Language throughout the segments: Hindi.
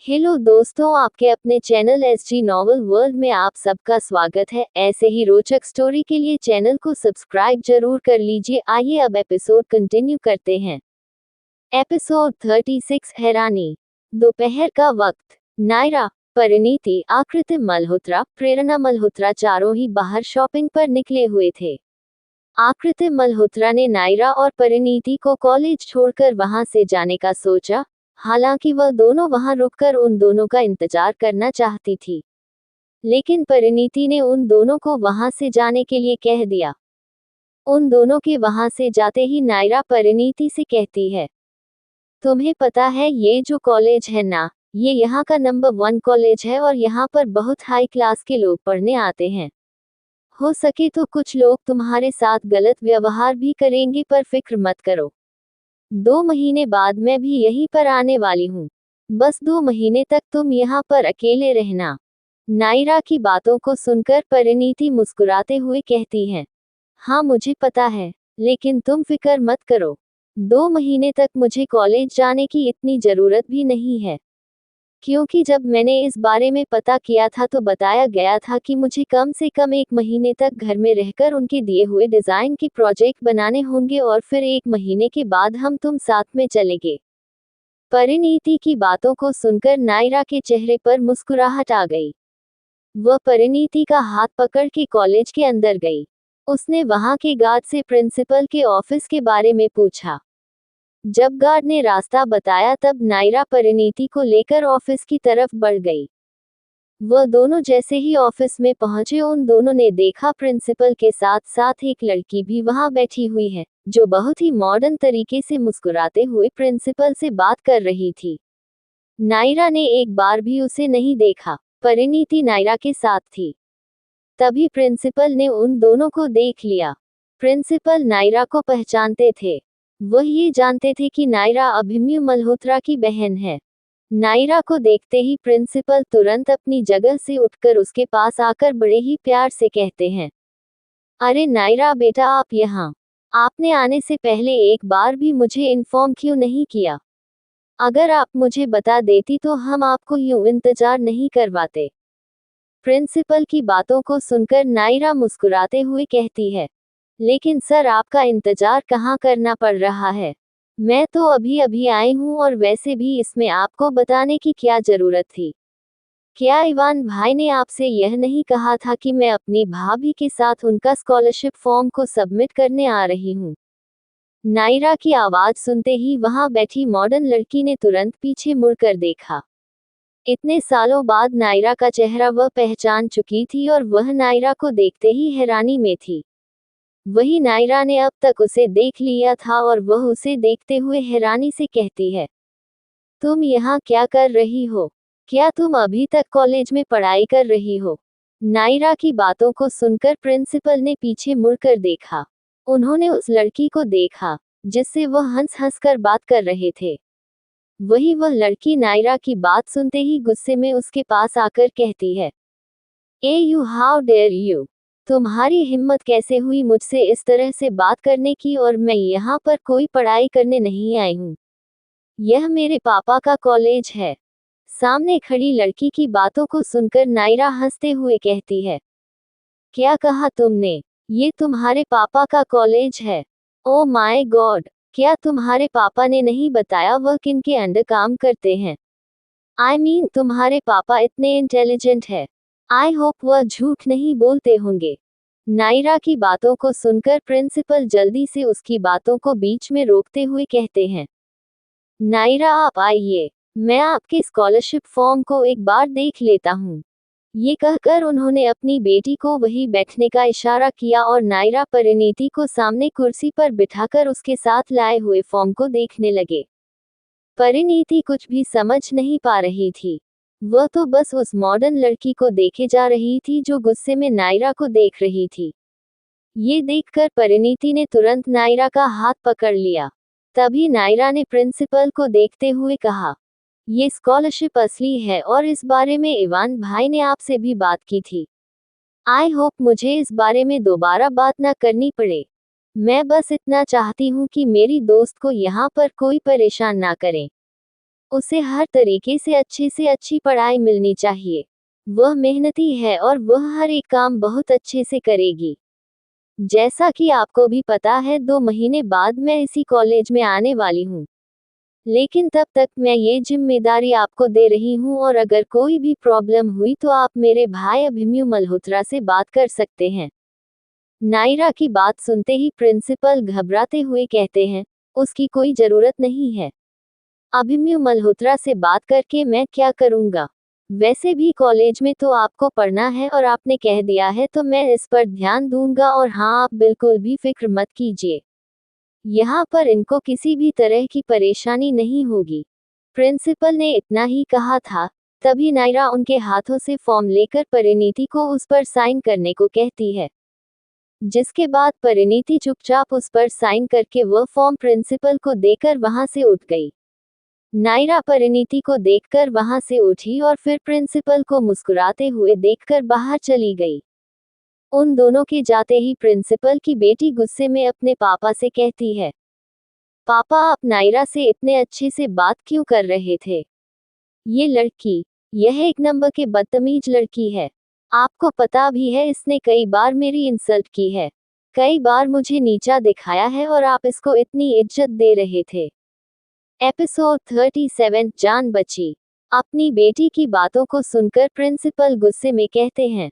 हेलो दोस्तों, आपके अपने चैनल एसजी नॉवल वर्ल्ड में आप सबका स्वागत है। ऐसे ही रोचक स्टोरी के लिए चैनल को सब्सक्राइब जरूर कर लीजिए। आइए अब एपिसोड कंटिन्यू करते हैं। एपिसोड 36 हैरानी। दोपहर का वक्त। नायरा, परिणीति, आकृति मल्होत्रा, प्रेरणा मल्होत्रा चारों ही बाहर शॉपिंग पर निकले हुए थे। आकृति मल्होत्रा ने नायरा और परिणीति को कॉलेज छोड़कर वहां से जाने का सोचा, हालांकि वह दोनों वहां रुककर उन दोनों का इंतजार करना चाहती थी, लेकिन परिणीति ने उन दोनों को वहां से जाने के लिए कह दिया। उन दोनों के वहां से जाते ही नायरा परिणीति से कहती है, तुम्हें पता है ये जो कॉलेज है ना, ये यहाँ का नंबर 1 कॉलेज है और यहाँ पर बहुत हाई क्लास के लोग पढ़ने आते हैं। हो सके तो कुछ लोग तुम्हारे साथ गलत व्यवहार भी करेंगे, पर फिक्र मत करो। 2 महीने बाद मैं भी यहीं पर आने वाली हूँ। बस 2 महीने तक तुम यहाँ पर अकेले रहना। नायरा की बातों को सुनकर परिणीति मुस्कुराते हुए कहती है, हाँ मुझे पता है, लेकिन तुम फिक्र मत करो। 2 महीने तक मुझे कॉलेज जाने की इतनी जरूरत भी नहीं है, क्योंकि जब मैंने इस बारे में पता किया था तो बताया गया था कि मुझे कम से कम 1 महीने तक घर में रहकर उनके दिए हुए डिजाइन के प्रोजेक्ट बनाने होंगे और फिर 1 महीने के बाद हम तुम साथ में चलेंगे। परिणीति की बातों को सुनकर नायरा के चेहरे पर मुस्कुराहट आ गई। वह परिणीति का हाथ पकड़ के कॉलेज के अंदर गई। उसने वहां के गार्ड से प्रिंसिपल के ऑफिस के बारे में पूछा। जब गार्ड ने रास्ता बताया तब नायरा परिणीति को लेकर ऑफिस की तरफ बढ़ गई। वह दोनों जैसे ही ऑफिस में पहुंचे, उन दोनों ने देखा प्रिंसिपल के साथ साथ एक लड़की भी वहां बैठी हुई है, जो बहुत ही मॉडर्न तरीके से मुस्कुराते हुए प्रिंसिपल से बात कर रही थी। नायरा ने एक बार भी उसे नहीं देखा। परिणीति नायरा के साथ थी। तभी प्रिंसिपल ने उन दोनों को देख लिया। प्रिंसिपल नायरा को पहचानते थे। वह ये जानते थे कि नायरा अभिमन्यु मल्होत्रा की बहन है। नायरा को देखते ही प्रिंसिपल तुरंत अपनी जगह से उठकर उसके पास आकर बड़े ही प्यार से कहते हैं, अरे नायरा बेटा, आप यहाँ। आपने आने से पहले एक बार भी मुझे इन्फॉर्म क्यों नहीं किया? अगर आप मुझे बता देती तो हम आपको यूं इंतजार नहीं करवाते। प्रिंसिपल की बातों को सुनकर नायरा मुस्कुराते हुए कहती है, लेकिन सर आपका इंतजार कहाँ करना पड़ रहा है? मैं तो अभी अभी आई हूँ और वैसे भी इसमें आपको बताने की क्या जरूरत थी? क्या इवान भाई ने आपसे यह नहीं कहा था कि मैं अपनी भाभी के साथ उनका स्कॉलरशिप फॉर्म को सबमिट करने आ रही हूँ? नायरा की आवाज सुनते ही वहां बैठी मॉडर्न लड़की ने तुरंत पीछे मुड़कर देखा। इतने सालों बाद नायरा का चेहरा वह पहचान चुकी थी और वह नायरा को देखते ही हैरानी में थी। वही नायरा ने अब तक उसे देख लिया था और वह उसे देखते हुए हैरानी से कहती है, तुम यहाँ क्या कर रही हो? क्या तुम अभी तक कॉलेज में पढ़ाई कर रही हो? नायरा की बातों को सुनकर प्रिंसिपल ने पीछे मुड़कर देखा। उन्होंने उस लड़की को देखा जिससे वह हंस हंस कर बात कर रहे थे। वही वह लड़की नायरा की बात सुनते ही गुस्से में उसके पास आकर कहती है, ए यू, हाउ डेयर यू? तुम्हारी हिम्मत कैसे हुई मुझसे इस तरह से बात करने की? और मैं यहाँ पर कोई पढ़ाई करने नहीं आई हूँ। यह मेरे पापा का कॉलेज है। सामने खड़ी लड़की की बातों को सुनकर नायरा हंसते हुए कहती है, क्या कहा तुमने? ये तुम्हारे पापा का कॉलेज है? ओ माय गॉड, क्या तुम्हारे पापा ने नहीं बताया वह किनके अंडर काम करते हैं? आई मीन तुम्हारे पापा इतने इंटेलिजेंट है। आई होप वह झूठ नहीं बोलते होंगे। नायरा की बातों को सुनकर प्रिंसिपल जल्दी से उसकी बातों को बीच में रोकते हुए कहते हैं, नायरा आप आइए, मैं आपके स्कॉलरशिप फॉर्म को एक बार देख लेता हूँ। ये कहकर उन्होंने अपनी बेटी को वही बैठने का इशारा किया और नायरा परिणीति को सामने कुर्सी पर बिठाकर उसके साथ लाए हुए फॉर्म को देखने लगे। परिणीति कुछ भी समझ नहीं पा रही थी। वह तो बस उस मॉडर्न लड़की को देखे जा रही थी जो गुस्से में नायरा को देख रही थी। ये देखकर परिणीति ने तुरंत नायरा का हाथ पकड़ लिया। तभी नायरा ने प्रिंसिपल को देखते हुए कहा, ये स्कॉलरशिप असली है और इस बारे में इवान भाई ने आपसे भी बात की थी। आई होप मुझे इस बारे में दोबारा बात ना करनी पड़े। मैं बस इतना चाहती हूँ कि मेरी दोस्त को यहाँ पर कोई परेशान ना करे। उसे हर तरीके से अच्छी पढ़ाई मिलनी चाहिए। वह मेहनती है और वह हर एक काम बहुत अच्छे से करेगी। जैसा कि आपको भी पता है 2 महीने बाद मैं इसी कॉलेज में आने वाली हूँ। लेकिन तब तक मैं ये जिम्मेदारी आपको दे रही हूँ और अगर कोई भी प्रॉब्लम हुई तो आप मेरे भाई अभिमन्यु मल्होत्रा से बात कर सकते हैं। नायरा की बात सुनते ही प्रिंसिपल घबराते हुए कहते हैं, उसकी कोई जरूरत नहीं है। अभिमन्यु मल्होत्रा से बात करके मैं क्या करूँगा? वैसे भी कॉलेज में तो आपको पढ़ना है और आपने कह दिया है तो मैं इस पर ध्यान दूंगा और हाँ, आप बिल्कुल भी फिक्र मत कीजिए। यहाँ पर इनको किसी भी तरह की परेशानी नहीं होगी। प्रिंसिपल ने इतना ही कहा था, तभी नायरा उनके हाथों से फॉर्म लेकर परिणीति को उस पर साइन करने को कहती है। जिसके बाद परिणीति चुपचाप उस पर साइन करके वह फॉर्म प्रिंसिपल को देकर वहां से उठ गई। नायरा परिणीति को देखकर वहां से उठी और फिर प्रिंसिपल को मुस्कुराते हुए देखकर बाहर चली गई। उन दोनों के जाते ही प्रिंसिपल की बेटी गुस्से में अपने पापा से कहती है, पापा आप नायरा से इतने अच्छे से बात क्यों कर रहे थे? ये लड़की, यह एक नंबर के बदतमीज लड़की है। आपको पता भी है इसने कई बार मेरी इंसल्ट की है, कई बार मुझे नीचा दिखाया है और आप इसको इतनी इज्जत दे रहे थे। एपिसोड 37 जान बची। अपनी बेटी की बातों को सुनकर प्रिंसिपल गुस्से में कहते हैं,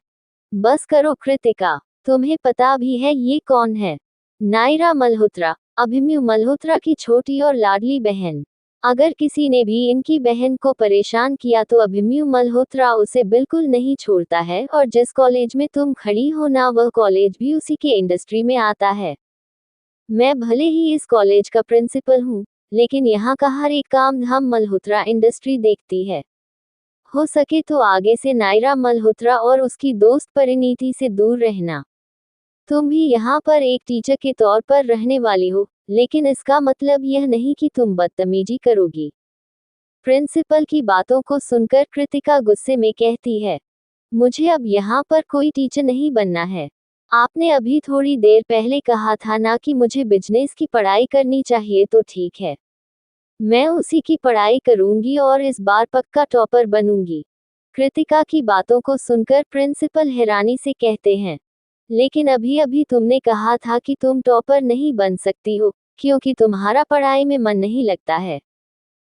बस करो कृतिका, तुम्हें पता भी है ये कौन है? नायरा मल्होत्रा, अभिमन्यु मल्होत्रा की छोटी और लाडली बहन। अगर किसी ने भी इनकी बहन को परेशान किया तो अभिमन्यु मल्होत्रा उसे बिल्कुल नहीं छोड़ता है और जिस कॉलेज में तुम खड़ी हो ना वह कॉलेज भी उसी के इंडस्ट्री में आता है। मैं भले ही इस कॉलेज का प्रिंसिपल हूँ, लेकिन यहाँ का हर एक काम धाम मल्होत्रा इंडस्ट्री देखती है। हो सके तो आगे से नायरा मल्होत्रा और उसकी दोस्त परिणीति से दूर रहना। तुम भी यहाँ पर एक टीचर के तौर पर रहने वाली हो, लेकिन इसका मतलब यह नहीं कि तुम बदतमीजी करोगी। प्रिंसिपल की बातों को सुनकर कृतिका गुस्से में कहती है, मुझे अब यहाँ पर कोई टीचर नहीं बनना है। आपने अभी थोड़ी देर पहले कहा था ना कि मुझे बिजनेस की पढ़ाई करनी चाहिए, तो ठीक है, मैं उसी की पढ़ाई करूंगी और इस बार पक्का टॉपर बनूंगी। कृतिका की बातों को सुनकर प्रिंसिपल हैरानी से कहते हैं, लेकिन अभी अभी तुमने कहा था कि तुम टॉपर नहीं बन सकती हो, क्योंकि तुम्हारा पढ़ाई में मन नहीं लगता है।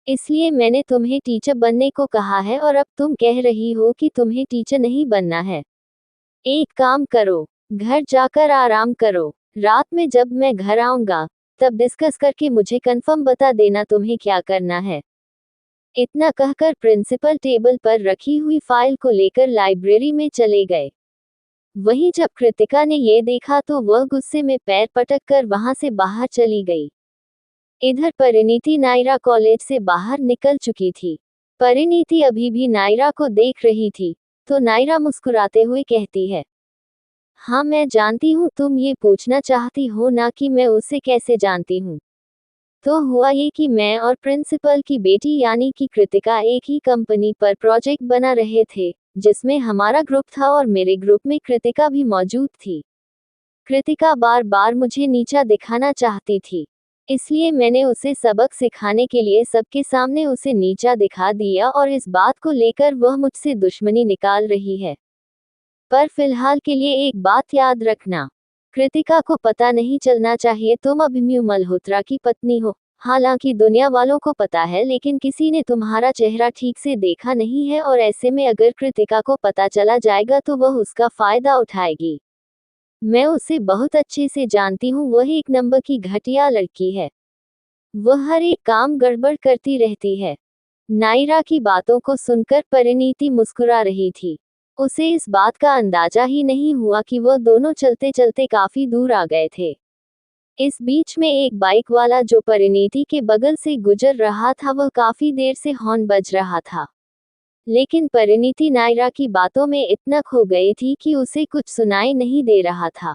इसलिए मैंने तुम्हें टीचर बनने को कहा है और अब तुम कह रही हो कि तुम्हें टीचर नहीं बनना है। एक काम करो, घर जाकर आराम करो। रात में जब मैं घर आऊंगा तब डिस्कस करके मुझे कंफर्म बता देना तुम्हें क्या करना है। इतना कहकर प्रिंसिपल टेबल पर रखी हुई फाइल को लेकर लाइब्रेरी में चले गए। वहीं जब कृतिका ने ये देखा तो वह गुस्से में पैर पटक कर वहां से बाहर चली गई। इधर परिणीति नायरा कॉलेज से बाहर निकल चुकी थी। परिणीति अभी भी नायरा को देख रही थी, तो नायरा मुस्कुराते हुए कहती है, हाँ मैं जानती हूँ तुम ये पूछना चाहती हो ना कि मैं उसे कैसे जानती हूँ। तो हुआ ये कि मैं और प्रिंसिपल की बेटी यानी कि कृतिका एक ही कंपनी पर प्रोजेक्ट बना रहे थे, जिसमें हमारा ग्रुप था और मेरे ग्रुप में कृतिका भी मौजूद थी। कृतिका बार बार मुझे नीचा दिखाना चाहती थी, इसलिए मैंने उसे सबक सिखाने के लिए सबके सामने उसे नीचा दिखा दिया और इस बात को लेकर वह मुझसे दुश्मनी निकाल रही है। पर फिलहाल के लिए एक बात याद रखना, कृतिका को पता नहीं चलना चाहिए तुम अभिमन्यु मल्होत्रा की पत्नी हो। हालांकि दुनिया वालों को पता है, लेकिन किसी ने तुम्हारा चेहरा ठीक से देखा नहीं है और ऐसे में अगर कृतिका को पता चला जाएगा तो वह उसका फायदा उठाएगी। मैं उसे बहुत अच्छे से जानती हूँ, वह एक नंबर की घटिया लड़की है। वह हर एक काम गड़बड़ करती रहती है। नायरा की बातों को सुनकर परिणीति मुस्कुरा रही थी। उसे इस बात का अंदाजा ही नहीं हुआ कि वह दोनों चलते चलते काफी दूर आ गए थे। इस बीच में एक बाइक वाला जो परिणीति के बगल से गुजर रहा था वह काफी देर से हॉर्न बज रहा था, लेकिन परिणीति नायरा की बातों में इतना खो गई थी कि उसे कुछ सुनाई नहीं दे रहा था।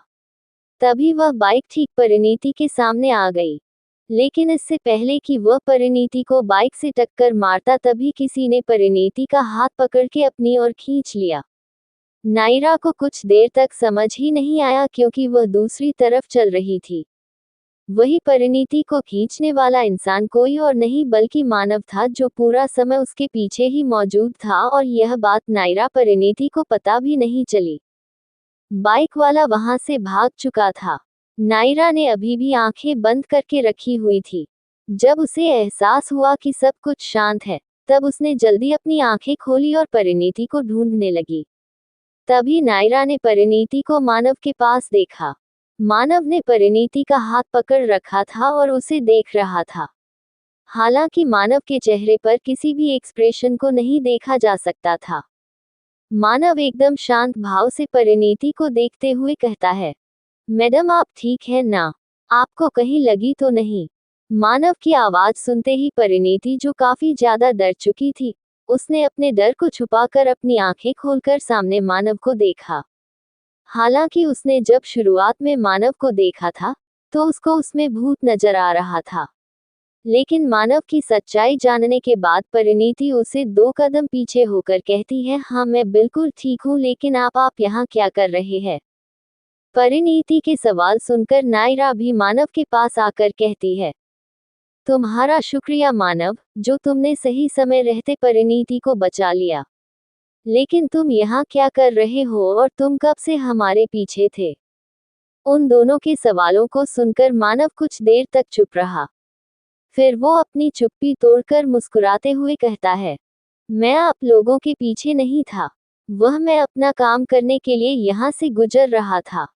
तभी वह बाइक ठीक परिणीति के सामने आ गई, लेकिन इससे पहले कि वह परिणीति को बाइक से टक्कर मारता तभी किसी ने परिणीति का हाथ पकड़ के अपनी ओर खींच लिया। नायरा को कुछ देर तक समझ ही नहीं आया क्योंकि वह दूसरी तरफ चल रही थी। वही परिणीति को खींचने वाला इंसान कोई और नहीं बल्कि मानव था, जो पूरा समय उसके पीछे ही मौजूद था, और यह बात नायरा परिणीति को पता भी नहीं चली। बाइक वाला वहां से भाग चुका था। नायरा ने अभी भी आंखें बंद करके रखी हुई थी। जब उसे एहसास हुआ कि सब कुछ शांत है, तब उसने जल्दी अपनी आंखें खोली और परिणीति को ढूंढने लगी। तभी नायरा ने परिणीति को मानव के पास देखा। मानव ने परिणीति का हाथ पकड़ रखा था और उसे देख रहा था। हालांकि मानव के चेहरे पर किसी भी एक्सप्रेशन को नहीं देखा जा सकता था। मानव एकदम शांत भाव से परिणीति को देखते हुए कहता है, मैडम आप ठीक है ना? आपको कहीं लगी तो नहीं? मानव की आवाज सुनते ही परिणीति, जो काफी ज्यादा डर चुकी थी, उसने अपने डर को छुपाकर अपनी आंखें खोलकर सामने मानव को देखा। हालांकि उसने जब शुरुआत में मानव को देखा था, तो उसको उसमें भूत नजर आ रहा था। लेकिन मानव की सच्चाई जानने के बाद परिणीति उसे 2 कदम पीछे होकर कहती है, हाँ मैं बिल्कुल ठीक हूँ, लेकिन आप यहाँ क्या कर रहे हैं? परिणीति के सवाल सुनकर नायरा भी मानव के पास आकर कहती है, तुम्हारा शुक्रिया मानव, जो तुमने सही समय रहते परिणीति को बचा लिया। लेकिन तुम यहाँ क्या कर रहे हो और तुम कब से हमारे पीछे थे? उन दोनों के सवालों को सुनकर मानव कुछ देर तक चुप रहा। फिर वो अपनी चुप्पी तोड़कर मुस्कुराते हुए कहता है, मैं आप लोगों के पीछे नहीं था। मैं अपना काम करने के लिए यहाँ से गुजर रहा था।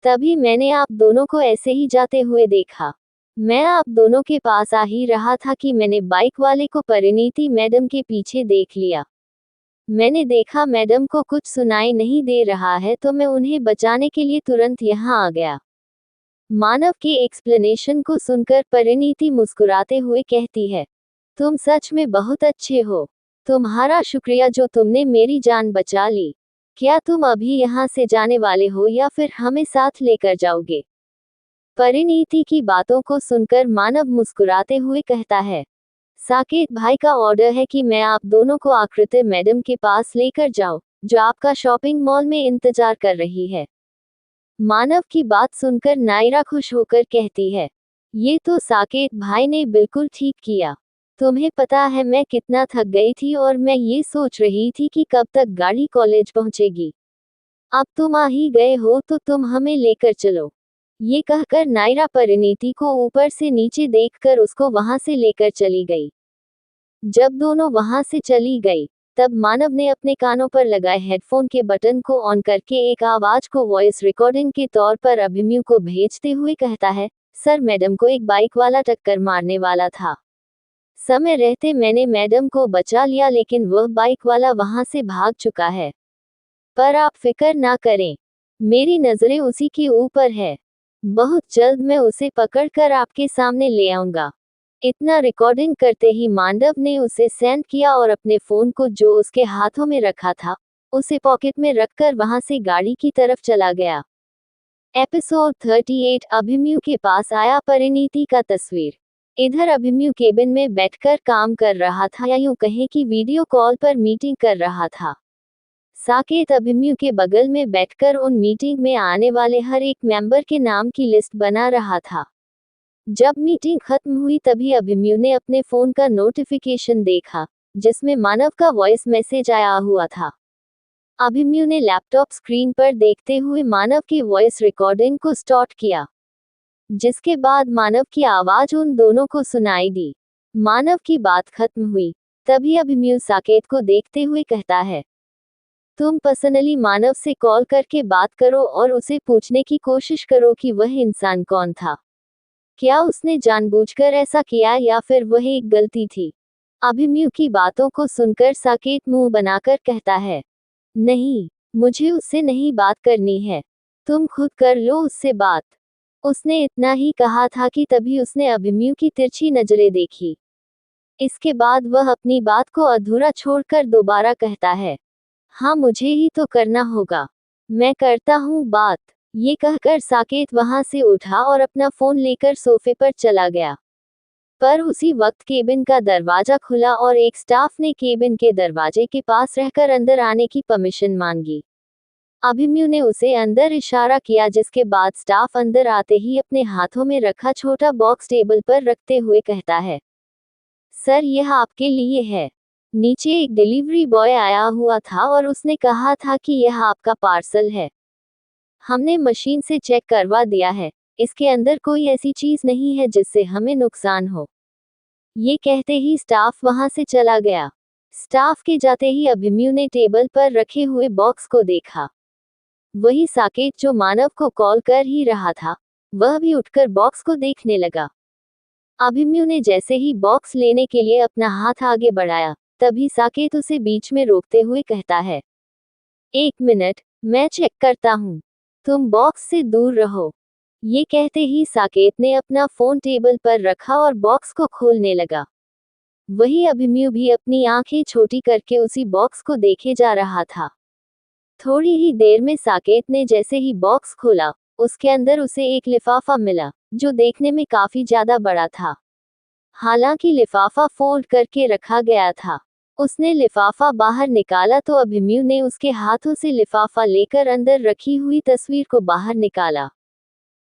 तभी मैंने आप दोनों को ऐसे ही जाते हुए देखा। मैं आप दोनों के पास आ ही रहा था कि मैंने बाइक वाले को परिणीति मैडम के पीछे देख लिया। मैंने देखा मैडम को कुछ सुनाई नहीं दे रहा है, तो मैं उन्हें बचाने के लिए तुरंत यहाँ आ गया। मानव के एक्सप्लेनेशन को सुनकर परिणीति मुस्कुराते हुए कहती है, तुम सच में बहुत अच्छे हो। तुम्हारा शुक्रिया जो तुमने मेरी जान बचा ली। क्या तुम अभी यहाँ से जाने वाले हो या फिर हमें साथ लेकर जाओगे? परिणीति की बातों को सुनकर मानव मुस्कुराते हुए कहता है, साकेत भाई का ऑर्डर है कि मैं आप दोनों को आकृति मैडम के पास लेकर जाऊं, जो आपका शॉपिंग मॉल में इंतजार कर रही है। मानव की बात सुनकर नायरा खुश होकर कहती है, ये तो साकेत भाई ने बिल्कुल ठीक किया। तुम्हें पता है मैं कितना थक गई थी और मैं ये सोच रही थी कि कब तक गाड़ी कॉलेज पहुंचेगी। अब तुम आ ही गए हो तो तुम हमें लेकर चलो। ये कहकर नायरा परिणीति को ऊपर से नीचे देखकर उसको वहां से लेकर चली गई। जब दोनों वहां से चली गई, तब मानव ने अपने कानों पर लगाए हेडफोन के बटन को ऑन करके एक आवाज को वॉइस रिकॉर्डिंग के तौर पर अभिमन्यु को भेजते हुए कहता है, सर मैडम को एक बाइक वाला टक्कर मारने वाला था। समय रहते मैंने मैडम को बचा लिया, लेकिन वह बाइक वाला वहां से भाग चुका है। पर आप फिक्र ना करें, मेरी नजरें उसी के ऊपर है। बहुत जल्द मैं उसे पकड़कर आपके सामने ले आऊंगा। इतना रिकॉर्डिंग करते ही मांडव ने उसे सेंड किया और अपने फोन को, जो उसके हाथों में रखा था, उसे पॉकेट में रखकर वहां से गाड़ी की तरफ चला गया। एपिसोड 38 अभिमन्यु के पास आया परिणीति का तस्वीर। इधर अभिमन्यु केबिन में बैठकर काम कर रहा था, या यूं कहें कि वीडियो कॉल पर मीटिंग कर रहा था। साकेत अभिमन्यु के बगल में बैठकर उन मीटिंग में आने वाले हर एक मेंबर के नाम की लिस्ट बना रहा था। जब मीटिंग खत्म हुई तभी अभिमन्यु ने अपने फोन का नोटिफिकेशन देखा, जिसमें मानव का वॉइस मैसेज आया हुआ था। अभिमन्यु ने लैपटॉप स्क्रीन पर देखते हुए मानव की वॉइस रिकॉर्डिंग को स्टार्ट किया, जिसके बाद मानव की आवाज उन दोनों को सुनाई दी। मानव की बात खत्म हुई, तभी अभिमन्यु साकेत को देखते हुए कहता है, तुम पर्सनली मानव से कॉल करके बात करो और उसे पूछने की कोशिश करो कि वह इंसान कौन था। क्या उसने जानबूझकर ऐसा किया या फिर वह एक गलती थी? अभिमन्यु की बातों को सुनकर साकेत मुंह बनाकर कहता है, नहीं, मुझे उससे नहीं बात करनी है। तुम खुद कर लो उससे बात। उसने इतना ही कहा था कि तभी उसने अभिमन्यु की तिरछी नजरें देखी। इसके बाद वह अपनी बात को अधूरा छोड़कर दोबारा कहता है, हाँ मुझे ही तो करना होगा। मैं करता हूँ बात। ये कहकर साकेत वहां से उठा और अपना फोन लेकर सोफे पर चला गया। पर उसी वक्त केबिन का दरवाजा खुला और एक स्टाफ ने केबिन के दरवाजे के पास रहकर अंदर आने की परमिशन मांगी। अभिमन्यु ने उसे अंदर इशारा किया, जिसके बाद स्टाफ अंदर आते ही अपने हाथों में रखा छोटा बॉक्स टेबल पर रखते हुए कहता है, सर यह आपके लिए है। नीचे एक डिलीवरी बॉय आया हुआ था और उसने कहा था कि यह आपका पार्सल है। हमने मशीन से चेक करवा दिया है, इसके अंदर कोई ऐसी चीज नहीं है जिससे हमें नुकसान हो। ये कहते ही स्टाफ वहां से चला गया। स्टाफ के जाते ही अभिमन्यु ने टेबल पर रखे हुए बॉक्स को देखा। वही साकेत जो मानव को कॉल कर ही रहा था, वह भी उठकर बॉक्स को देखने लगा। अभिमन्यु ने जैसे ही बॉक्स लेने के लिए अपना हाथ आगे बढ़ाया, तभी साकेत उसे बीच में रोकते हुए कहता है, एक मिनट, मैं चेक करता हूँ, तुम बॉक्स से दूर रहो। ये कहते ही साकेत ने अपना फोन टेबल पर रखा और बॉक्स को खोलने लगा। वही अभिमन्यु भी अपनी आंखें छोटी करके उसी बॉक्स को देखे जा रहा था। थोड़ी ही देर में साकेत ने जैसे ही बॉक्स खोला, उसके अंदर उसे एक लिफाफा मिला, जो देखने में काफी ज्यादा बड़ा था। हालांकि लिफाफा फोल्ड करके रखा गया था। उसने लिफाफा बाहर निकाला तो अभिमन्यु ने उसके हाथों से लिफाफा लेकर अंदर रखी हुई तस्वीर को बाहर निकाला।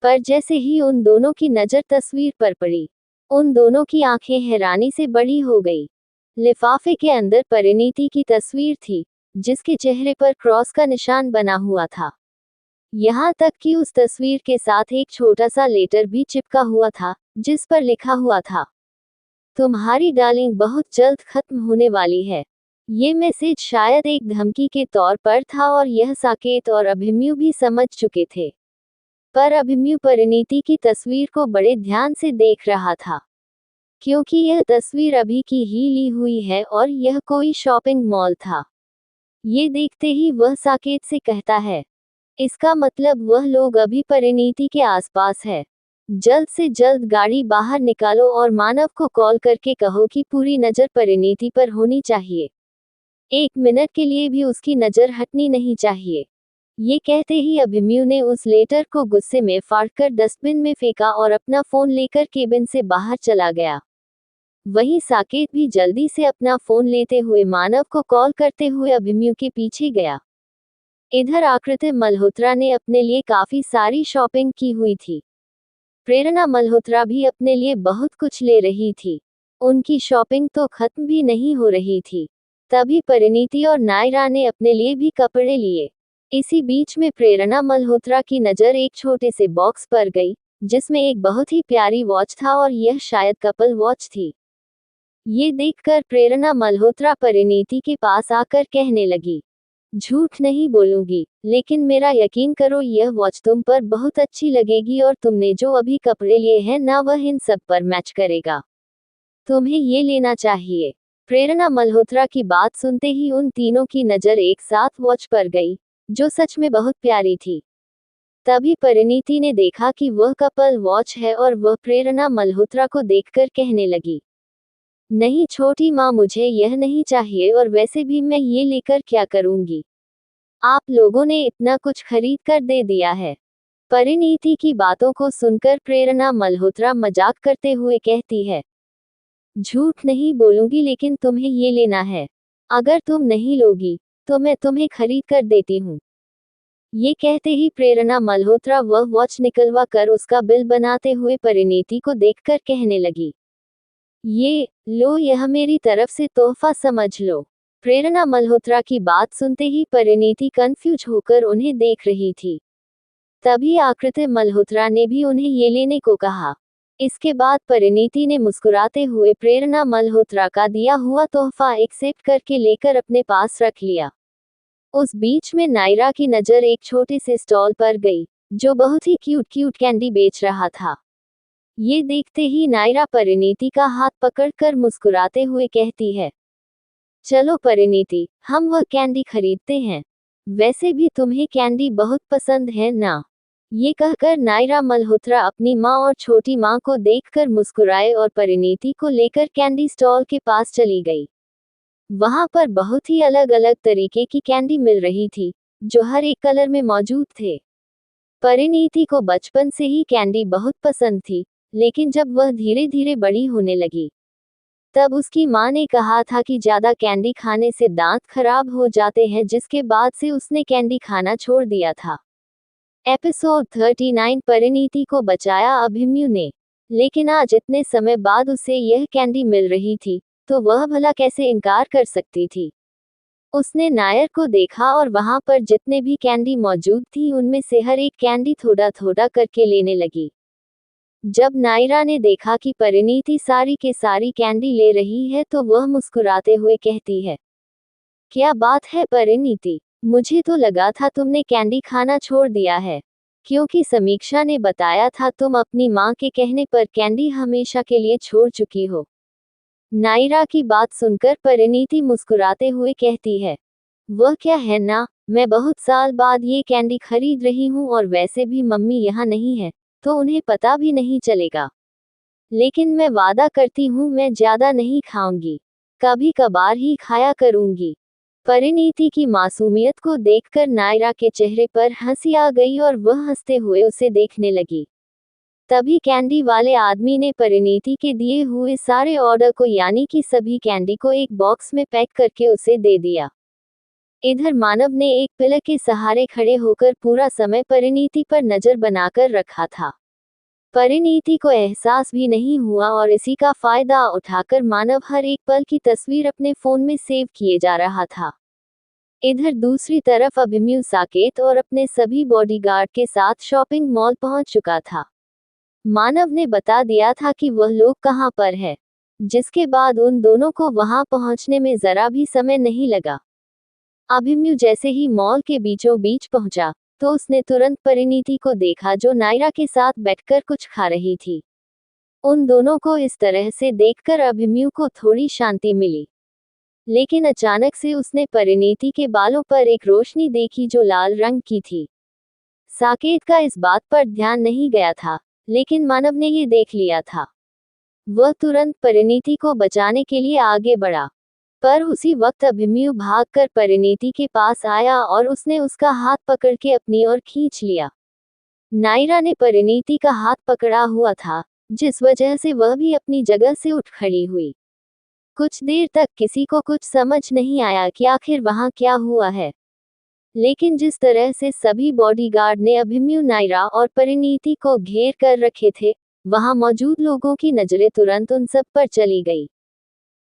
पर जैसे ही उन दोनों की नजर तस्वीर पर पड़ी, उन दोनों की आंखें हैरानी से बड़ी हो गई। लिफाफे के अंदर परिणीति की तस्वीर थी, जिसके चेहरे पर क्रॉस का निशान बना हुआ था। यहाँ तक कि उस तस्वीर के साथ एक छोटा सा लेटर भी चिपका हुआ था, जिस पर लिखा हुआ था, तुम्हारी डार्लिंग बहुत जल्द खत्म होने वाली है। ये मैसेज शायद एक धमकी के तौर पर था और यह साकेत और अभिमन्यु भी समझ चुके थे। पर अभिमन्यु परिणीति की तस्वीर को बड़े ध्यान से देख रहा था, क्योंकि यह तस्वीर अभी की ही ली हुई है और यह कोई शॉपिंग मॉल था। ये देखते ही वह साकेत से कहता है, इसका मतलब वह लोग अभी परिणीति के आसपास है। जल्द से जल्द गाड़ी बाहर निकालो और मानव को कॉल करके कहो कि पूरी नजर परिणीति पर होनी चाहिए। एक मिनट के लिए भी उसकी नजर हटनी नहीं चाहिए। ये कहते ही अभिमन्यु ने उस लेटर को गुस्से में फाड़कर डस्टबिन में फेंका और अपना फोन लेकर केबिन से बाहर चला गया। वहीं साकेत भी जल्दी से अपना फोन लेते हुए मानव को कॉल करते हुए अभिमन्यु के पीछे गया। इधर आकृति मल्होत्रा ने अपने लिए काफी सारी शॉपिंग की हुई थी। प्रेरणा मल्होत्रा भी अपने लिए बहुत कुछ ले रही थी। उनकी शॉपिंग तो खत्म भी नहीं हो रही थी। तभी परिणीति और नायरा ने अपने लिए भी कपड़े लिए। इसी बीच में प्रेरणा मल्होत्रा की नजर एक छोटे से बॉक्स पर गई, जिसमें एक बहुत ही प्यारी वॉच था और यह शायद कपल वॉच थी। ये देखकर प्रेरणा मल्होत्रा परिणीति के पास आकर कहने लगी, झूठ नहीं बोलूंगी, लेकिन मेरा यकीन करो, यह वॉच तुम पर बहुत अच्छी लगेगी और तुमने जो अभी कपड़े लिए हैं ना, वह इन सब पर मैच करेगा। तुम्हें ये लेना चाहिए। प्रेरणा मल्होत्रा की बात सुनते ही उन तीनों की नजर एक साथ वॉच पर गई, जो सच में बहुत प्यारी थी। तभी परिणीति ने देखा कि वह कपल वॉच है और वह प्रेरणा मल्होत्रा को देखकर कहने लगी, नहीं छोटी माँ, मुझे यह नहीं चाहिए और वैसे भी मैं ये लेकर क्या करूंगी। आप लोगों ने इतना कुछ खरीद कर दे दिया है। परिणीति की बातों को सुनकर प्रेरणा मल्होत्रा मजाक करते हुए कहती है, झूठ नहीं बोलूंगी, लेकिन तुम्हें ये लेना है। अगर तुम नहीं लोगी तो मैं तुम्हें खरीद कर देती हूँ। ये कहते ही प्रेरणा मल्होत्रा वह वॉच निकलवा कर उसका बिल बनाते हुए परिणीति को देखकर कहने लगी, ये लो, यह मेरी तरफ से तोहफा समझ लो। प्रेरणा मल्होत्रा की बात सुनते ही परिणीति कंफ्यूज होकर उन्हें देख रही थी। तभी आकृति मल्होत्रा ने भी उन्हें ये लेने को कहा। इसके बाद परिणीति ने मुस्कुराते हुए प्रेरणा मल्होत्रा का दिया हुआ तोहफा एक्सेप्ट करके लेकर अपने पास रख लिया। उस बीच में नायरा की नजर एक छोटे से स्टॉल पर गई, जो बहुत ही क्यूट कैंडी बेच रहा था। ये देखते ही नायरा परिणीति का हाथ पकड़कर मुस्कुराते हुए कहती है, चलो परिणीति, हम वह कैंडी खरीदते हैं। वैसे भी तुम्हें कैंडी बहुत पसंद है ना। ये कहकर नायरा मल्होत्रा अपनी माँ और छोटी माँ को देखकर मुस्कुराए और परिणीति को लेकर कैंडी स्टॉल के पास चली गई। वहां पर बहुत ही अलग अलग तरीके की कैंडी मिल रही थी, जो हर एक कलर में मौजूद थे। परिणीति को बचपन से ही कैंडी बहुत पसंद थी, लेकिन जब वह धीरे धीरे बड़ी होने लगी, तब उसकी माँ ने कहा था कि ज्यादा कैंडी खाने से दांत खराब हो जाते हैं, जिसके बाद से उसने कैंडी खाना छोड़ दिया था। एपिसोड 39 परिणीति को बचाया अभिमन्यु ने। लेकिन आज इतने समय बाद उसे यह कैंडी मिल रही थी, तो वह भला कैसे इनकार कर सकती थी। उसने नायर को देखा और वहां पर जितने भी कैंडी मौजूद थी उनमें से हर एक कैंडी थोड़ा थोड़ा करके लेने लगी। जब नायरा ने देखा कि परिणीति सारी के सारी कैंडी ले रही है तो वह मुस्कुराते हुए कहती है, क्या बात है परिणीति, मुझे तो लगा था तुमने कैंडी खाना छोड़ दिया है, क्योंकि समीक्षा ने बताया था तुम अपनी माँ के कहने पर कैंडी हमेशा के लिए छोड़ चुकी हो। नायरा की बात सुनकर परिणीति मुस्कुराते हुए कहती है, वह क्या है ना, मैं बहुत साल बाद ये कैंडी खरीद रही हूँ और वैसे भी मम्मी यहाँ नहीं है, तो उन्हें पता भी नहीं चलेगा। लेकिन मैं वादा करती हूँ मैं ज्यादा नहीं खाऊंगी, कभी कभार ही खाया करूंगी। परिणीति की मासूमियत को देखकर नायरा के चेहरे पर हंसी आ गई और वह हंसते हुए उसे देखने लगी। तभी कैंडी वाले आदमी ने परिणीति के दिए हुए सारे ऑर्डर को यानी कि सभी कैंडी को एक बॉक्स में पैक करके उसे दे दिया। इधर मानव ने एक पिलर के सहारे खड़े होकर पूरा समय परिणीति पर नजर बनाकर रखा था। परिणीति को एहसास भी नहीं हुआ और इसी का फायदा उठाकर मानव हर एक पल की तस्वीर अपने फोन में सेव किए जा रहा था। इधर दूसरी तरफ अभिमन्यु साकेत और अपने सभी बॉडीगार्ड के साथ शॉपिंग मॉल पहुंच चुका था। मानव ने बता दिया था कि वह लोग कहां पर है, जिसके बाद उन दोनों को वहां पहुंचने में जरा भी समय नहीं लगा। अभिमन्यु जैसे ही मॉल के बीचों बीच पहुंचा तो उसने तुरंत परिणीति को देखा जो नायरा के साथ बैठकर कुछ खा रही थी। उन दोनों को इस तरह से देखकर अभिमन्यु को थोड़ी शांति मिली, लेकिन अचानक से उसने परिणीति के बालों पर एक रोशनी देखी जो लाल रंग की थी। साकेत का इस बात पर ध्यान नहीं गया था, लेकिन मानव ने ये देख लिया था। वह तुरंत परिणीति को बचाने के लिए आगे बढ़ा, पर उसी वक्त अभिमन्यु भागकर परिणीति के पास आया और उसने उसका हाथ पकड़ के अपनी ओर खींच लिया। नायरा ने परिणीति का हाथ पकड़ा हुआ था, जिस वजह से वह भी अपनी जगह से उठ खड़ी हुई। कुछ देर तक किसी को कुछ समझ नहीं आया कि आखिर वहां क्या हुआ है, लेकिन जिस तरह से सभी बॉडीगार्ड ने अभिमन्यु, नायरा और परिणीति को घेर कर रखे थे, वहां मौजूद लोगों की नजरें तुरंत उन सब पर चली गई।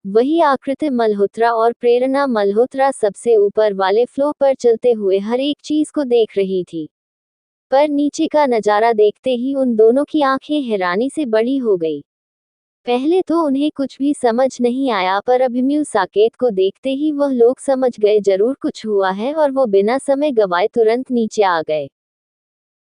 वही आकृति मल्होत्रा और प्रेरणा मल्होत्रा सबसे ऊपर वाले फ्लोर पर चलते हुए हर एक चीज को देख रही थी, पर नीचे का नजारा देखते ही उन दोनों की आंखें हैरानी से बड़ी हो गई। पहले तो उन्हें कुछ भी समझ नहीं आया, पर अभिमन्यु साकेत को देखते ही वह लोग समझ गए जरूर कुछ हुआ है और वो बिना समय गवाए तुरंत नीचे आ गए।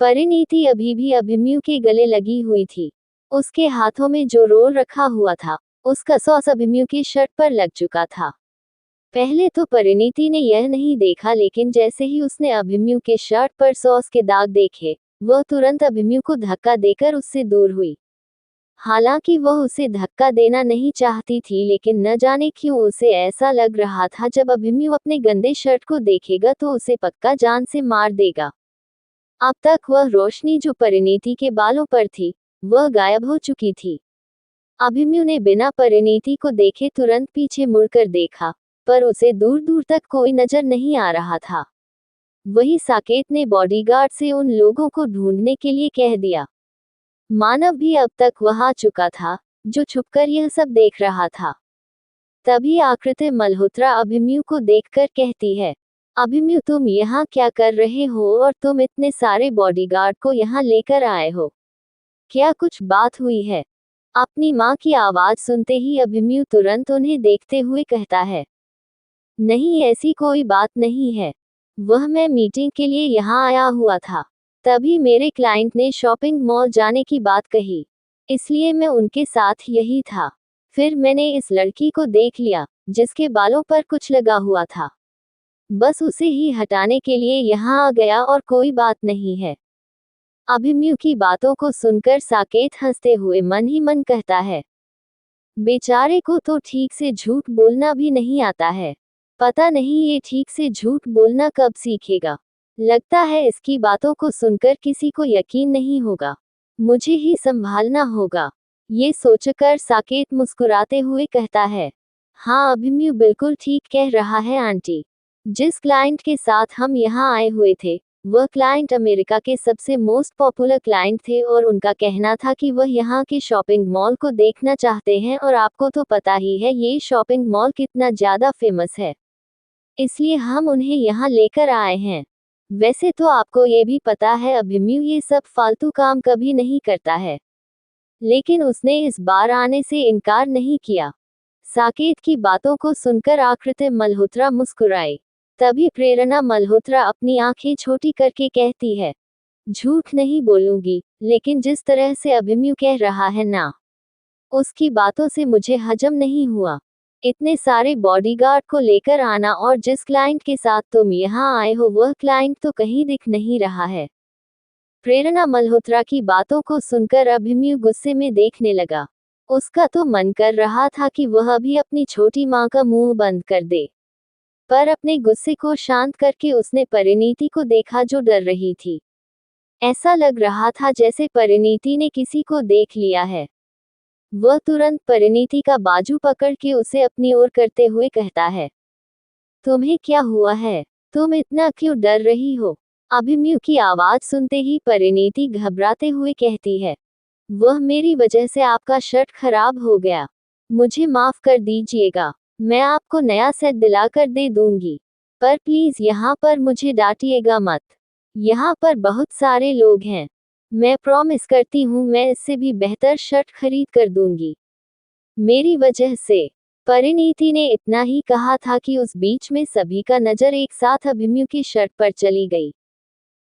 परिणीति अभी भी अभिमन्यु के गले लगी हुई थी। उसके हाथों में जो रोल रखा हुआ था उसका सॉस अभिमन्यु की शर्ट पर लग चुका था। पहले तो परिणीति ने यह नहीं देखा, लेकिन जैसे ही उसने अभिमन्यु के शर्ट पर सॉस के दाग देखे, वह तुरंत अभिमन्यु को धक्का देकर उससे दूर हुई। हालांकि वह उसे धक्का देना नहीं चाहती थी, लेकिन न जाने क्यों उसे ऐसा लग रहा था जब अभिमन्यु अपने गंदे शर्ट को देखेगा तो उसे पक्का जान से मार देगा। अब तक वह रोशनी जो परिणीति के बालों पर थी वह गायब हो चुकी थी। अभिमन्यु ने बिना परिणीति को देखे तुरंत पीछे मुड़कर देखा, पर उसे दूर दूर तक कोई नजर नहीं आ रहा था। वही साकेत ने बॉडीगार्ड से उन लोगों को ढूंढने के लिए कह दिया। मानव भी अब तक वहां आ चुका था, जो छुपकर यह सब देख रहा था। तभी आकृति मल्होत्रा अभिमन्यु को देखकर कहती है, अभिमन्यु तुम यहाँ क्या कर रहे हो और तुम इतने सारे बॉडीगार्ड को यहाँ लेकर आए हो, क्या कुछ बात हुई है? अपनी माँ की आवाज सुनते ही अभिमन्यु तुरंत उन्हें देखते हुए कहता है, नहीं ऐसी कोई बात नहीं है, वह मैं मीटिंग के लिए यहाँ आया हुआ था। तभी मेरे क्लाइंट ने शॉपिंग मॉल जाने की बात कही, इसलिए मैं उनके साथ यही था। फिर मैंने इस लड़की को देख लिया जिसके बालों पर कुछ लगा हुआ था, बस उसे ही हटाने के लिए यहाँ आ गया और कोई बात नहीं है। अभिमन्यु की बातों को सुनकर साकेत हंसते हुए मन ही मन कहता है, बेचारे को तो ठीक से झूठ बोलना भी नहीं आता है, पता नहीं ये ठीक से झूठ बोलना कब सीखेगा। लगता है इसकी बातों को सुनकर किसी को यकीन नहीं होगा, मुझे ही संभालना होगा। ये सोचकर साकेत मुस्कुराते हुए कहता है, हाँ अभिमन्यु बिल्कुल ठीक कह रहा है आंटी। जिस क्लाइंट के साथ हम यहाँ आए हुए थे, वह क्लाइंट अमेरिका के सबसे मोस्ट पॉपुलर क्लाइंट थे और उनका कहना था कि वह यहाँ के शॉपिंग मॉल को देखना चाहते हैं और आपको तो पता ही है ये शॉपिंग मॉल कितना ज़्यादा फेमस है। इसलिए हम उन्हें यहाँ लेकर आए हैं। वैसे तो आपको ये भी पता है अभिमन्यु ये सब फालतू काम कभी नहीं करता है। लेकिन उसने इस बार आने से इनकार नहीं किया। साकेत की बातों को सुनकर आकृति मल्होत्रा मुस्कुराई। तभी प्रेरणा मल्होत्रा अपनी आंखें छोटी करके कहती है, झूठ नहीं बोलूंगी, लेकिन जिस तरह से अभिमन्यु कह रहा है ना, उसकी बातों से मुझे हजम नहीं हुआ। इतने सारे बॉडीगार्ड को लेकर आना और जिस क्लाइंट के साथ तुम यहाँ आए हो वह क्लाइंट तो कहीं दिख नहीं रहा है। प्रेरणा मल्होत्रा की बातों को सुनकर अभिमन्यु गुस्से में देखने लगा। उसका तो मन कर रहा था कि वह अभी अपनी छोटी माँ का मुंह बंद कर दे, पर अपने गुस्से को शांत करके उसने परिणीति को देखा जो डर रही थी। ऐसा लग रहा था जैसे परिणीति ने किसी को देख लिया है। वह तुरंत परिणीति का बाजू पकड़ के उसे अपनी ओर करते हुए कहता है, तुम्हें क्या हुआ है? तुम इतना क्यों डर रही हो? अभिमन्यु की आवाज सुनते ही परिणीति घबराते हुए कहती है, वह मेरी वजह से आपका शर्ट खराब हो गया। मुझे माफ कर दीजिएगा। मैं आपको नया सेट दिलाकर दे दूंगी। पर प्लीज यहाँ पर मुझे डांटिएगा मत। यहाँ पर बहुत सारे लोग हैं। मैं प्रॉमिस करती हूँ मैं इससे भी बेहतर शर्ट खरीद कर दूंगी। मेरी वजह से। परिणीति ने इतना ही कहा था कि उस बीच में सभी का नजर एक साथ अभिमन्यु की शर्ट पर चली गई।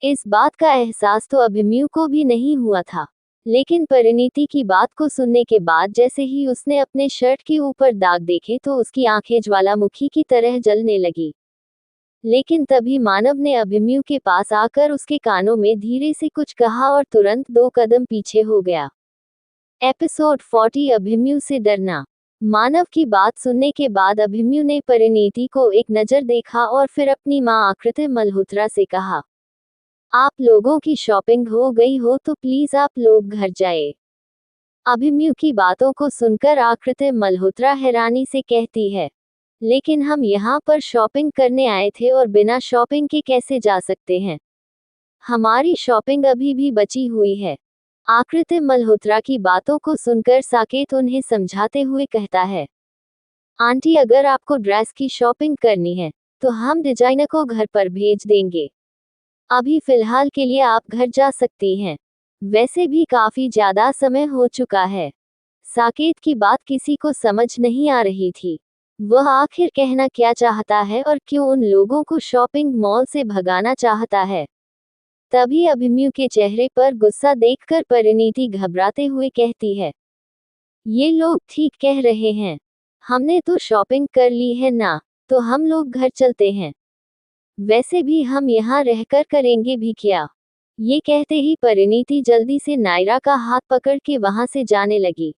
इस बात का एहसास तो अभिमन्यु को भी नहीं हुआ था, लेकिन परिणीति की बात को सुनने के बाद जैसे ही उसने अपने शर्ट के ऊपर दाग देखे तो उसकी आंखें ज्वालामुखी की तरह जलने लगी। लेकिन तभी मानव ने अभिमन्यु के पास आकर उसके कानों में धीरे से कुछ कहा और तुरंत 2 कदम पीछे हो गया। एपिसोड 40 अभिमन्यु से डरना। मानव की बात सुनने के बाद अभिमन्यु ने परिणीति को एक नजर देखा और फिर अपनी मां आकृति मल्होत्रा से कहा, आप लोगों की शॉपिंग हो गई हो तो प्लीज आप लोग घर जाए। अभिमन्यु की बातों को सुनकर आकृति मल्होत्रा हैरानी से कहती है, लेकिन हम यहाँ पर शॉपिंग करने आए थे और बिना शॉपिंग के कैसे जा सकते हैं? हमारी शॉपिंग अभी भी बची हुई है। आकृति मल्होत्रा की बातों को सुनकर साकेत उन्हें समझाते हुए कहता है, आंटी अगर आपको ड्रेस की शॉपिंग करनी है तो हम डिजाइनर को घर पर भेज देंगे। अभी फिलहाल के लिए आप घर जा सकती हैं। वैसे भी काफी ज्यादा समय हो चुका है। साकेत की बात किसी को समझ नहीं आ रही थी। वह आखिर कहना क्या चाहता है और क्यों उन लोगों को शॉपिंग मॉल से भगाना चाहता है। तभी अभिमन्यु के चेहरे पर गुस्सा देखकर परिणीति घबराते हुए कहती है, ये लोग ठीक कह रहे हैं। हमने तो शॉपिंग कर ली है ना, तो हम लोग घर चलते हैं। वैसे भी हम यहाँ रहकर करेंगे भी क्या। ये कहते ही परिणीति जल्दी से नायरा का हाथ पकड़ के वहां से जाने लगी।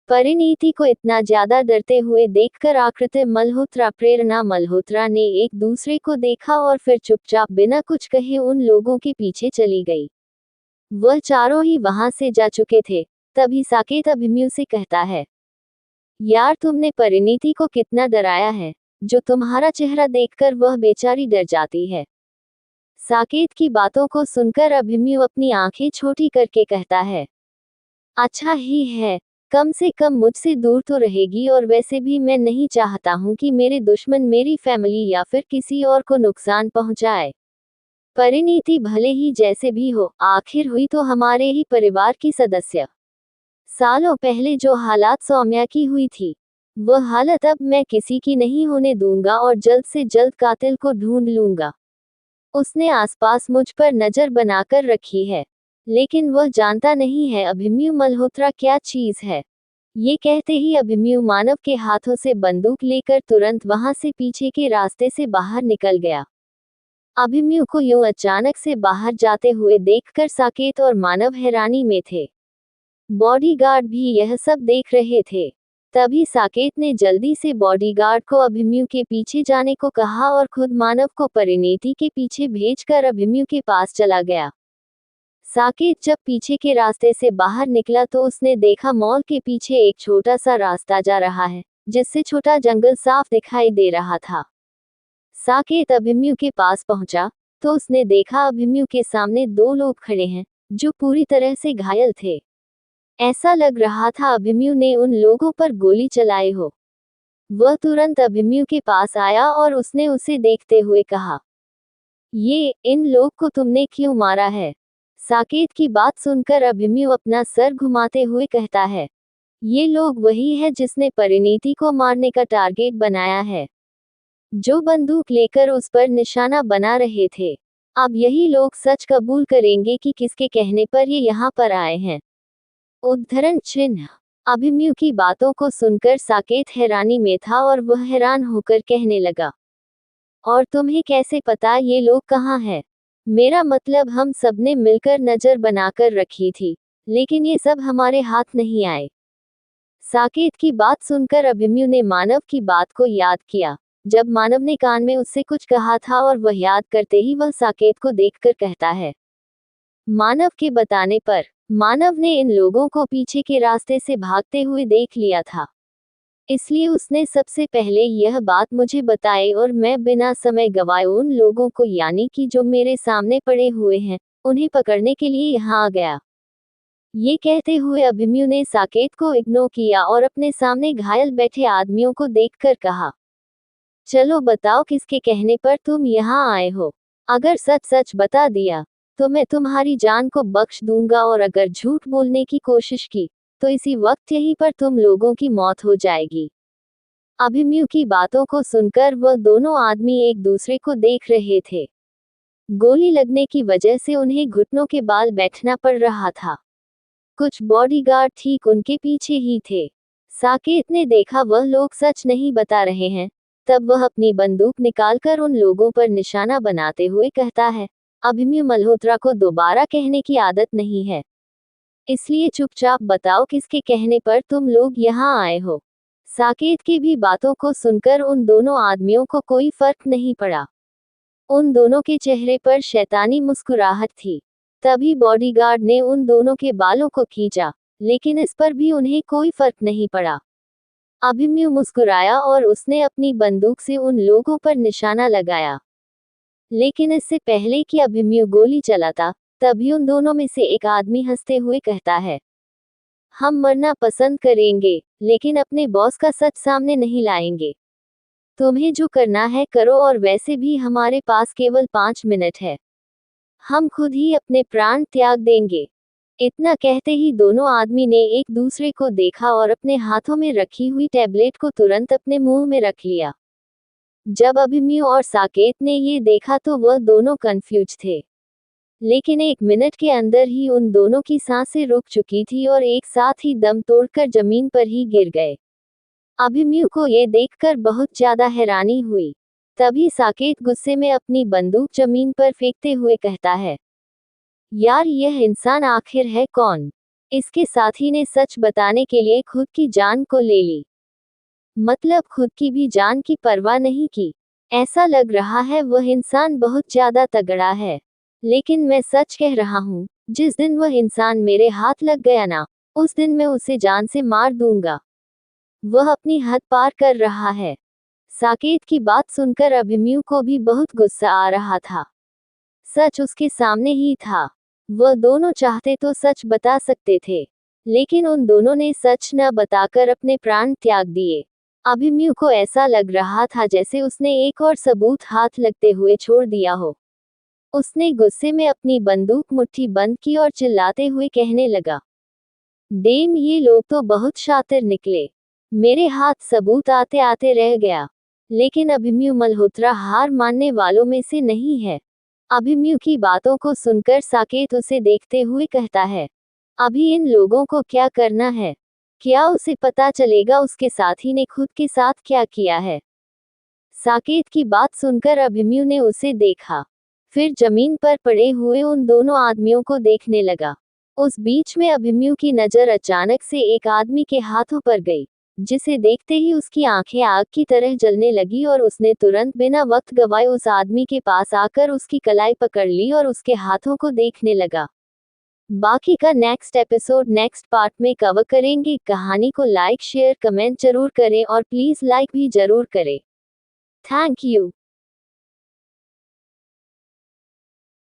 परिणीति को इतना ज्यादा डरते हुए देखकर आकृति मल्होत्रा प्रेरणा मल्होत्रा ने एक दूसरे को देखा और फिर चुपचाप बिना कुछ कहे उन लोगों के पीछे चली गई। वह चारों ही वहां से जा चुके थे। तभी साकेत अभिमन्यु से कहता है, यार तुमने परिणीति को कितना डराया है, जो तुम्हारा चेहरा देखकर वह बेचारी डर जाती है। साकेत की बातों को सुनकर अभिमन्यु अपनी आंखें छोटी करके कहता है, अच्छा ही है, कम से कम मुझसे दूर तो रहेगी और वैसे भी मैं नहीं चाहता हूँ कि मेरे दुश्मन मेरी फैमिली या फिर किसी और को नुकसान पहुँचाए। परिणीति भले ही जैसे भी हो, आखिर हुई तो हमारे ही परिवार की सदस्य। सालों पहले जो हालात सौम्या की हुई थी, वह हालत अब मैं किसी की नहीं होने दूंगा और जल्द से जल्द कातिल को ढूंढ लूंगा। उसने आसपास मुझ पर नजर बनाकर रखी है, लेकिन वह जानता नहीं है अभिमन्यु मल्होत्रा क्या चीज है। ये कहते ही अभिमन्यु मानव के हाथों से बंदूक लेकर तुरंत वहां से पीछे के रास्ते से बाहर निकल गया। अभिमन्यु को यूं अचानक से बाहर जाते हुए देखकर साकेत और मानव हैरानी में थे। बॉडीगार्ड भी यह सब देख रहे थे। तभी साकेत ने जल्दी से बॉडीगार्ड को अभिमन्यु के पीछे जाने को कहा और खुद मानव को परिणीति के पीछे भेजकर अभिमन्यु के पास चला गया। साकेत जब पीछे के रास्ते से बाहर निकला तो उसने देखा मॉल के पीछे एक छोटा सा रास्ता जा रहा है, जिससे छोटा जंगल साफ दिखाई दे रहा था। साकेत अभिमन्यु के पास पहुंचा तो उसने देखा अभिमन्यु के सामने दो लोग खड़े हैं, जो पूरी तरह से घायल थे। ऐसा लग रहा था अभिमन्यु ने उन लोगों पर गोली चलाई हो। वह तुरंत अभिमन्यु के पास आया और उसने उसे देखते हुए कहा, इन लोग को तुमने क्यों मारा है? साकेत की बात सुनकर अभिमन्यु अपना सर घुमाते हुए कहता है, ये लोग वही है जिसने परिणीति को मारने का टारगेट बनाया है, जो बंदूक लेकर उस पर निशाना बना रहे थे। अब यही लोग सच कबूल करेंगे कि किसके कहने पर ये यहाँ पर आए हैं। उद्धरण चिन्ह। अभिमन्यु की बातों को सुनकर साकेत हैरानी में था और वह हैरान होकर कहने लगा, और तुम्हें कैसे पता ये लोग कहाँ हैं? मेरा मतलब हम सबने मिलकर नजर बनाकर रखी थी, लेकिन ये सब हमारे हाथ नहीं आए। साकेत की बात सुनकर अभिमन्यु ने मानव की बात को याद किया, जब मानव ने कान में उससे कुछ कहा था, और वह याद करते ही वह साकेत को देखकर कहता है, मानव के बताने पर मानव ने इन लोगों को पीछे के रास्ते से भागते हुए देख लिया था, इसलिए उसने सबसे पहले यह बात मुझे बताई और मैं बिना समय गवाए उन लोगों को, यानी कि जो मेरे सामने पड़े हुए हैं, उन्हें पकड़ने के लिए यहाँ आ गया। ये कहते हुए अभिमन्यु ने साकेत को इग्नोर किया और अपने सामने घायल बैठे आदमियों को देखकर कहा, चलो बताओ किसके कहने पर तुम यहाँ आए हो? अगर सच सच बता दिया तो मैं तुम्हारी जान को बख्श दूंगा, और अगर झूठ बोलने की कोशिश की तो इसी वक्त यहीं पर तुम लोगों की मौत हो जाएगी। अभिमन्यु की बातों को सुनकर वह दोनों आदमी एक दूसरे को देख रहे थे। गोली लगने की वजह से उन्हें घुटनों के बाल बैठना पड़ रहा था। कुछ बॉडीगार्ड ठीक उनके पीछे ही थे। साकेत ने देखा वह लोग सच नहीं बता रहे हैं, तब वह अपनी बंदूक निकालकर उन लोगों पर निशाना बनाते हुए कहता है, अभिमन्यु मल्होत्रा को दोबारा कहने की आदत नहीं है, इसलिए चुपचाप बताओ किसके कहने पर तुम लोग यहाँ आए हो। साकेत की भी बातों को सुनकर उन दोनों आदमियों को कोई फर्क नहीं पड़ा। उन दोनों के चेहरे पर शैतानी मुस्कुराहट थी। तभी बॉडीगार्ड ने उन दोनों के बालों को खींचा, लेकिन इस पर भी उन्हें कोई फर्क नहीं पड़ा। अभिमन्यु मुस्कुराया और उसने अपनी बंदूक से उन लोगों पर निशाना लगाया, लेकिन इससे पहले कि अभिमन्यु गोली चलाता, तभी उन दोनों में से एक आदमी हंसते हुए कहता है, हम मरना पसंद करेंगे, लेकिन अपने बॉस का सच सामने नहीं लाएंगे। तुम्हें जो करना है करो, और वैसे भी हमारे पास केवल 5 मिनट है, हम खुद ही अपने प्राण त्याग देंगे। इतना कहते ही दोनों आदमी ने एक दूसरे को देखा और अपने हाथों में रखी हुई टैबलेट को तुरंत अपने मुंह में रख लिया। जब अभिमन्यु और साकेत ने ये देखा तो वह दोनों कंफ्यूज थे, लेकिन 1 मिनट के अंदर ही उन दोनों की सांसें रुक चुकी थी और एक साथ ही दम तोड़कर जमीन पर ही गिर गए। अभिमन्यु को ये देखकर बहुत ज्यादा हैरानी हुई। तभी साकेत गुस्से में अपनी बंदूक जमीन पर फेंकते हुए कहता है, यार यह इंसान आखिर है कौन? इसके साथी ने सच बताने के लिए खुद की जान को ले ली, मतलब खुद की भी जान की परवाह नहीं की। ऐसा लग रहा है वह इंसान बहुत ज्यादा तगड़ा है, लेकिन मैं सच कह रहा हूँ, जिस दिन वह इंसान मेरे हाथ लग गया ना, उस दिन मैं उसे जान से मार दूंगा। वह अपनी हद पार कर रहा है। साकेत की बात सुनकर अभिमन्यु को भी बहुत गुस्सा आ रहा था। सच उसके सामने ही था। वह दोनों चाहते तो सच बता सकते थे, लेकिन उन दोनों ने सच न बताकर अपने प्राण त्याग दिए। अभिमन्यु को ऐसा लग रहा था जैसे उसने एक और सबूत हाथ लगते हुए छोड़ दिया हो। उसने गुस्से में अपनी बंदूक मुट्ठी बंद की और चिल्लाते हुए कहने लगा, डेम ये लोग तो बहुत शातिर निकले, मेरे हाथ सबूत आते आते रह गया। लेकिन अभिमन्यु मल्होत्रा हार मानने वालों में से नहीं है। अभिमन्यु की बातों को सुनकर साकेत उसे देखते हुए कहता है, अभी इन लोगों को क्या करना है? क्या उसे पता चलेगा उसके साथी ने खुद के साथ क्या किया है? साकेत की बात सुनकर अभिमन्यु ने उसे देखा, फिर जमीन पर पड़े हुए उन दोनों आदमियों को देखने लगा। उस बीच में अभिमन्यु की नजर अचानक से एक आदमी के हाथों पर गई, जिसे देखते ही उसकी आंखें आग की तरह जलने लगी और उसने तुरंत बिना वक्त गवाए उस आदमी के पास आकर उसकी कलाई पकड़ ली और उसके हाथों को देखने लगा। बाकी का नेक्स्ट एपिसोड नेक्स्ट पार्ट में कवर करेंगे। कहानी को लाइक शेयर कमेंट जरूर करें और प्लीज लाइक भी जरूर करें। Thank you.